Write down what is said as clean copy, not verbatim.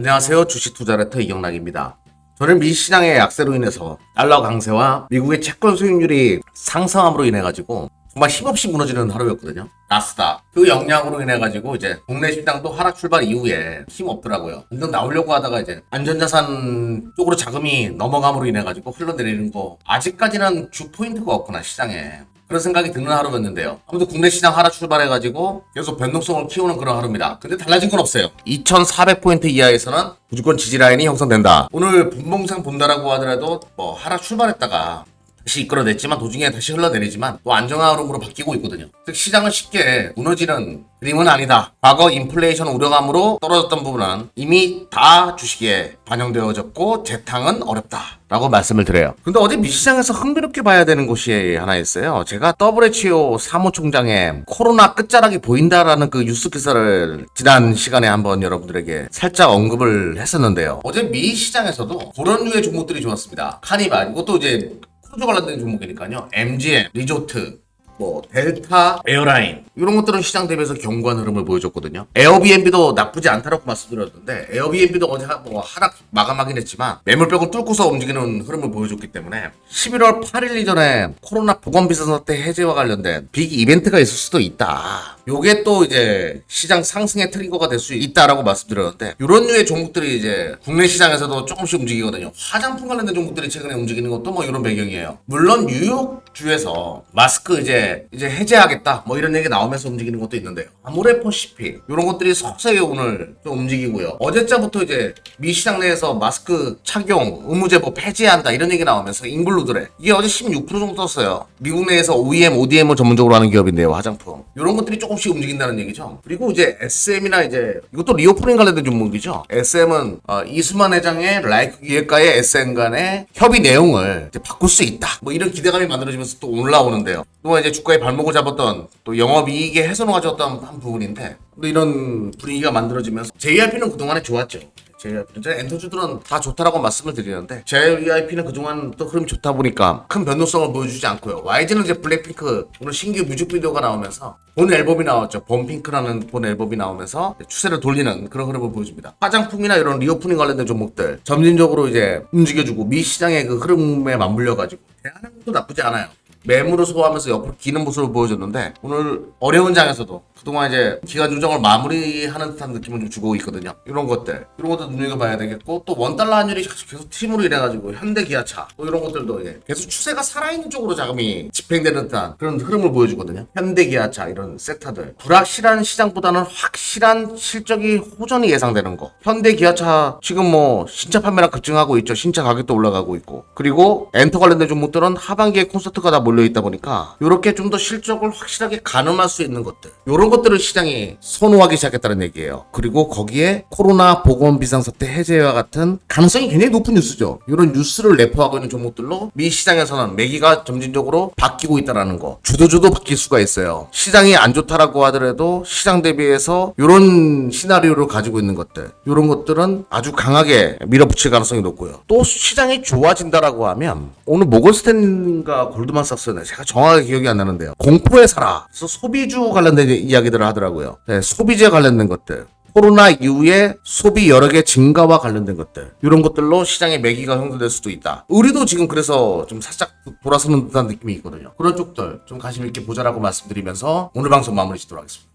안녕하세요. 주식투자레터 이경락입니다. 저는 미시장의 약세로 인해서 달러 강세와 미국의 채권 수익률이 상승함으로 인해가지고 정말 힘없이 무너지는 하루였거든요. 나스닥 그 영향으로 인해가지고 이제 국내 시장도 하락 출발 이후에 힘없더라고요. 근데 나오려고 하다가 이제 안전자산 쪽으로 자금이 넘어감으로 인해가지고 흘러내리는 거 아직까지는 주 포인트가 없구나 시장에. 그런 생각이 드는 하루였는데요. 아무튼 국내 시장 하락 출발해가지고 계속 변동성을 키우는 그런 하루입니다. 근데 달라진 건 없어요. 2400포인트 이하에서는 무조건 지지라인이 형성된다. 오늘 분봉상 본다라고 하더라도 뭐 하락 출발했다가 다시 이끌어냈지만 도중에 다시 흘러내리지만 또 안정화 흐름으로 바뀌고 있거든요. 즉 시장은 쉽게 무너지는 그림은 아니다. 과거 인플레이션 우려감으로 떨어졌던 부분은 이미 다 주식에 반영되어졌고 재탕은 어렵다 라고 말씀을 드려요. 근데 어제 미시장에서 흥미롭게 봐야 되는 곳이 하나 있어요. 제가 WHO 사무총장의 코로나 끝자락이 보인다라는 그 뉴스 기사를 지난 시간에 한번 여러분들에게 살짝 언급을 했었는데요. 어제 미시장에서도 그런 류의 종목들이 좋았습니다. 카니발, 이것도 이제 크루즈 관련된 종목이니까요. MGM, 리조트, 델타, 에어라인 이런 것들은 시장 대비해서 견고한 흐름을 보여줬거든요. 에어비앤비도 나쁘지 않다라고 말씀드렸는데 에어비앤비도 어제 하락 마감하긴 했지만 매물벽을 뚫고서 움직이는 흐름을 보여줬기 때문에 11월 8일 이전에 코로나 보건비상사태 해제와 관련된 빅 이벤트가 있을 수도 있다. 요게 또 이제 시장 상승의 트리거가 될 수 있다라고 말씀드렸는데 이런 류의 종목들이 이제 국내 시장에서도 조금씩 움직이거든요. 화장품 관련된 종목들이 최근에 움직이는 것도 이런 배경이에요. 물론 뉴욕주에서 마스크 이제 해제하겠다 이런 얘기 나오면서 움직이는 것도 있는데요. 아모레퍼시픽 이런 것들이 서서히 오늘 좀 움직이고요. 어제자부터 이제 미 시장 내에서 마스크 착용 의무제보 폐지한다 이런 얘기 나오면서 인글루드래 이게 어제 16% 정도 떴어요. 미국 내에서 OEM, ODM을 전문적으로 하는 기업인데요. 화장품 이런 것들이 조금씩 움직인다는 얘기죠. 그리고 이제 SM이나 이제 이것도 리오프닝 관련된 종목이죠. SM은 이수만 회장의 라이크 기획과의 SM 간의 협의 내용을 이제 바꿀 수 있다. 이런 기대감이 만들어지면서 또 올라오는데요. 또 이제 주가의 발목을 잡았던 또 영업이익의 훼손을 가져왔던 한 부분인데 또 이런 분위기가 만들어지면서 JYP는 그동안에 좋았죠. JYP는 엔터주들은 다 좋다라고 말씀을 드리는데 JYP는 그동안 또 흐름이 좋다 보니까 큰 변동성을 보여주지 않고요. YG는 이제 블랙핑크 오늘 신규 뮤직비디오가 나오면서 본 앨범이 나왔죠. 범핑크라는 본 앨범이 나오면서 추세를 돌리는 그런 흐름을 보여줍니다. 화장품이나 이런 리오프닝 관련된 종목들 점진적으로 이제 움직여주고 미 시장의 그 흐름에 맞물려가지고 대한항공도 나쁘지 않아요. 매물을 소화하면서 옆으로 기는 모습을 보여줬는데 오늘 어려운 장에서도 그동안 이제 기간 조정을 마무리하는 듯한 느낌을 좀 주고 있거든요. 이런 것도 눈여겨봐야 되겠고 또 원달러 환율이 계속 팀으로 인해가지고 현대기아차 이런 것들도 계속 추세가 살아있는 쪽으로 자금이 집행되는 듯한 그런 흐름을 보여주거든요. 현대기아차 이런 섹터들 불확실한 시장보다는 확실한 실적이 호전이 예상되는 거. 현대기아차 지금 신차 판매량 급증하고 있죠. 신차 가격도 올라가고 있고 그리고 엔터 관련된 종목들은 하반기에 콘서트가 다 몰려있다 보니까 이렇게 좀 더 실적을 확실하게 가늠할 수 있는 것들 이런 것들을 시장이 선호하기 시작했다는 얘기예요. 그리고 거기에 코로나 보건 비상사태 해제와 같은 가능성이 굉장히 높은 뉴스죠. 이런 뉴스를 내포하고 있는 종목들로 미 시장에서는 매기가 점진적으로 바뀌고 있다는 거. 주도주도 바뀔 수가 있어요. 시장이 안 좋다라고 하더라도 시장 대비해서 이런 시나리오를 가지고 있는 것들 이런 것들은 아주 강하게 밀어붙일 가능성이 높고요. 또 시장이 좋아진다라고 하면 오늘 모건스탠인가 골드만삭스네 제가 정확하게 기억이 안 나는데요. 공포에 살아. 그래서 소비주 관련된 이야기들을 하더라고요. 소비재 관련된 것들. 코로나 이후에 소비 여러 개 증가와 관련된 것들 이런 것들로 시장의 매기가 형성될 수도 있다. 우리도 지금 그래서 좀 살짝 돌아서는 듯한 느낌이 있거든요. 그런 쪽들 좀 관심 있게 보자라고 말씀드리면서 오늘 방송 마무리 짓도록 하겠습니다.